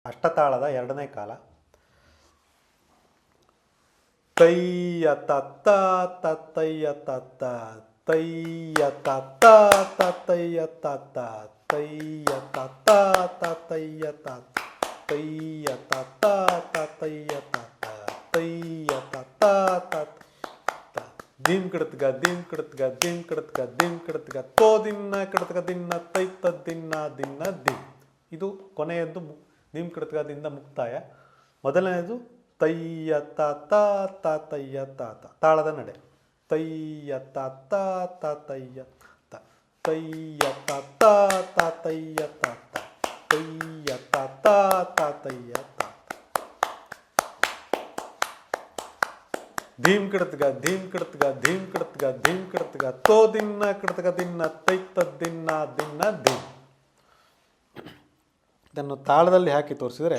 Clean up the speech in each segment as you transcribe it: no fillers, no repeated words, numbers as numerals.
ಅಷ್ಟತಾಳದ ಎರಡನೇ ಕಾಲ. ತಯ್ಯ ತತ್ತ ತತ್ತಯ್ಯ ತತ್ತ ತಯ್ಯ ತತ್ತ ತತ್ತಯ್ಯ ತತ್ತ ತಯ್ಯ ತತ್ತ ತತ್ತಯ್ಯ ತತ್ತ ತಯ್ಯ ತತ್ತ ತತ್ತಯ್ಯ ತತ್ತ ತಯ್ಯ ತತ್ತ ತತ್ತ ದೀಮ್ ಕಿಡತ್ಗ ದೀಮ್ ಕಿಡತ್ಗ ದೀಮ್ ಕಿಡತ್ಗ ದೀಮ್ ಕಿಡತ್ಗ ತೋ ದಿನ್ನ ಕಿಡತ್ಗ ದಿನ್ನ ತೈತ ದಿನ್ನ ದಿನ್ನ ದೀಮ್. ಇದು ಕೊನೆಯದ್ದು ದೀಮ್ ಕಿಡತ್ಗದಿಂದ ಮುಕ್ತಾಯ. ಮೊದಲನೆಯದು ತಯ್ಯ ತಾತ ತಾತಯ್ಯ ತಾತ ತಾಳದ ನಡೆ. ತಯ್ಯ ತಾತ ತಾತಯ್ಯ ತ ತಯ್ಯ ತಾತ ತಾತಯ್ಯ ತಾತ ತಯ್ಯ ತಾತ ತಾತಯ್ಯ ತಾತ. ಧೀಮ್ ಕಿಡತ್ಗ ಧೀಮ್ ಕಿಡತ್ಗ ಧೀಮ್ ಕಿಡತ್ಗ ಧೀಮ್ ಕಿಡತ್ಗ ತೋ ದಿನ್ನ ಕಿಡತ್ಗ ದಿನ್ನ ತೈತ ದಿನ್ನ ದಿನ್ನ ಧೀಮ್. ಇದನ್ನು ತಾಳದಲ್ಲಿ ಹಾಕಿ ತೋರಿಸಿದರೆ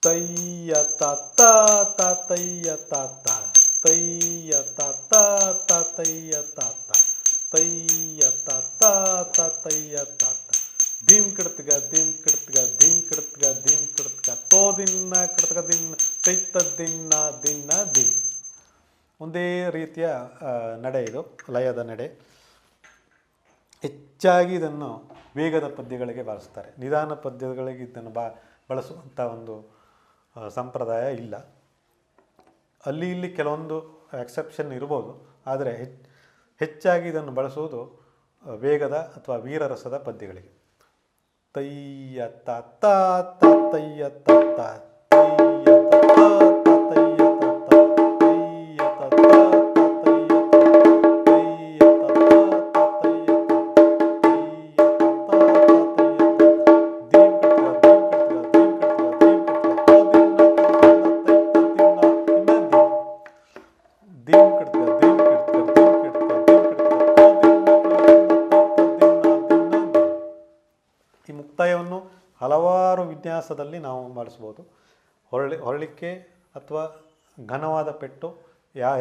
ತಯ್ಯ ತಾತ ತಾತಯ್ಯ ತಾತ ತಯ್ಯ ತಾತ ತಾತಯ್ಯ ತಾತ ತಯ್ಯ ತಾತ ತಾತಯ್ಯ ತಾತ. ಧೀಮ್ ಕಿಡತ್ಗ ಧೀಮ್ ಕಿಡತ್ಗ ಧೀಮ್ ಕಿಡತ್ಗ ಧೀಮ್ ಕಿಡತ್ಗ ತೋ ದಿನ್ನ ಕಿಡತ್ಗ ದಿನ್ನ ತೈತ ದಿನ್ನ ದಿನ್ನ ಧೀಮ್. ಒಂದೇ ರೀತಿಯ ನಡೆ, ಇದು ಲಯದ ನಡೆ. ಹೆಚ್ಚಾಗಿ ಇದನ್ನು ವೇಗದ ಪದ್ಯಗಳಿಗೆ ಬಳಸ್ತಾರೆ. ನಿಧಾನ ಪದ್ಯಗಳಿಗೆ ಇದನ್ನು ಬಳಸುವಂಥ ಒಂದು ಸಂಪ್ರದಾಯ ಇಲ್ಲ. ಅಲ್ಲಿ ಇಲ್ಲಿ ಕೆಲವೊಂದು ಎಕ್ಸೆಪ್ಷನ್ ಇರ್ಬೋದು, ಆದರೆ ಹೆಚ್ಚಾಗಿ ಇದನ್ನು ಬಳಸುವುದು ವೇಗದ ಅಥವಾ ವೀರರಸದ ಪದ್ಯಗಳಿಗೆ. ತಯ್ಯ ತಾತ ತಾತಯ್ಯ ತಾತ ತಯ್ಯ ತಾತ ತಾತಯ್ಯ ತಾತ ತಯ್ಯ ತಾತ ತಾತಯ್ಯ ತಾತ ತಯ್ಯ ತಾತ ತಾತಯ್ಯ ಮುಕ್ತಾಯವನ್ನು ಹಲವಾರು ವಿನ್ಯಾಸದಲ್ಲಿ ನಾವು ಮಾಡಿಸ್ಬೋದು. ಹೊರಳಿಕೆ ಅಥವಾ ಘನವಾದ ಪೆಟ್ಟು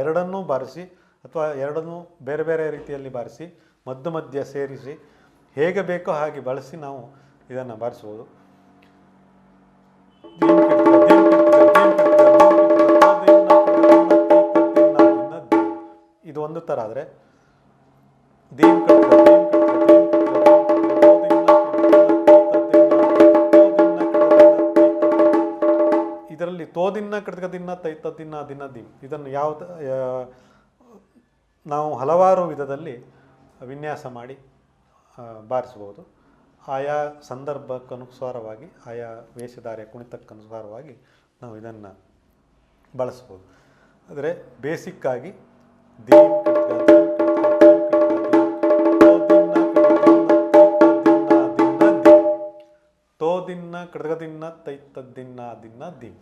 ಎರಡನ್ನೂ ಬಾರಿಸಿ ಅಥವಾ ಎರಡನ್ನೂ ಬೇರೆ ಬೇರೆ ರೀತಿಯಲ್ಲಿ ಬಾರಿಸಿ ಮಧ್ಯ ಮಧ್ಯ ಸೇರಿಸಿ ಹೇಗೆ ಬೇಕೋ ಹಾಗೆ ಬಳಸಿ ನಾವು ಇದನ್ನು ಬಾರಿಸ್ಬೋದು. ಇದು ಒಂದು ಥರ. ಆದರೆ ದೀಮ್ ಇದರಲ್ಲಿ ತೋದಿನ್ನ ಕಡಗ ದಿನ ತೈತ ದಿನ ದಿನ ದೀಮ್. ಇದನ್ನು ನಾವು ಹಲವಾರು ವಿಧದಲ್ಲಿ ವಿನ್ಯಾಸ ಮಾಡಿ ಬಾರಿಸ್ಬೋದು. ಆಯಾ ಸಂದರ್ಭಕ್ಕನುಸಾರವಾಗಿ, ಆಯಾ ವೇಷಧಾರಿಯ ಕುಣಿತಕ್ಕನುಸಾರವಾಗಿ ನಾವು ಇದನ್ನು ಬಳಸ್ಬೋದು. ಆದರೆ ಬೇಸಿಕ್ಕಾಗಿ ದೀಮ್ ತೋ ದಿನ್ನ ಕಡಗ ದಿನ್ನ ತೈತ ದಿನ್ನ ದಿನ್ನ ದೀಮ್.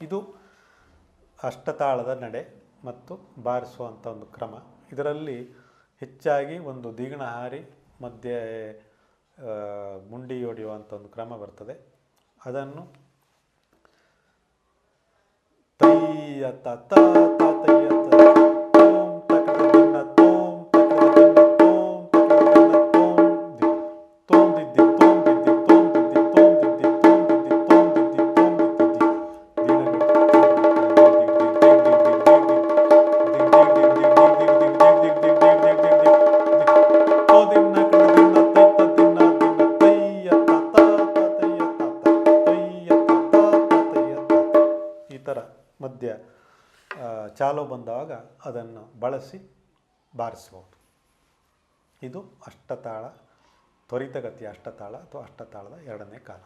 ಇದು ಅಷ್ಟತಾಳದ ನಡೆ ಮತ್ತು ಬಾರಿಸುವಂಥ ಒಂದು ಕ್ರಮ. ಇದರಲ್ಲಿ ಹೆಚ್ಚಾಗಿ ಒಂದು ದೀಗಣ ಹಾರಿ ಮಧ್ಯೆ ಮುಂಡಿ ಹೊಡೆಯುವಂಥ ಒಂದು ಕ್ರಮ ಬರ್ತದೆ. ಅದನ್ನು ತಯ್ಯ ತಾತ ತಾತಯ್ಯ ಮಧ್ಯ ಚಾಲು ಬಂದಾಗ ಅದನ್ನು ಬಳಸಿ ಬಾರಿಸ್ಬೋದು. ಇದು ಅಷ್ಟತಾಳ, ತ್ವರಿತಗತಿಯ ಅಷ್ಟತಾಳ ಅಥವಾ ಅಷ್ಟತಾಳದ ಎರಡನೇ ಕಾಲ.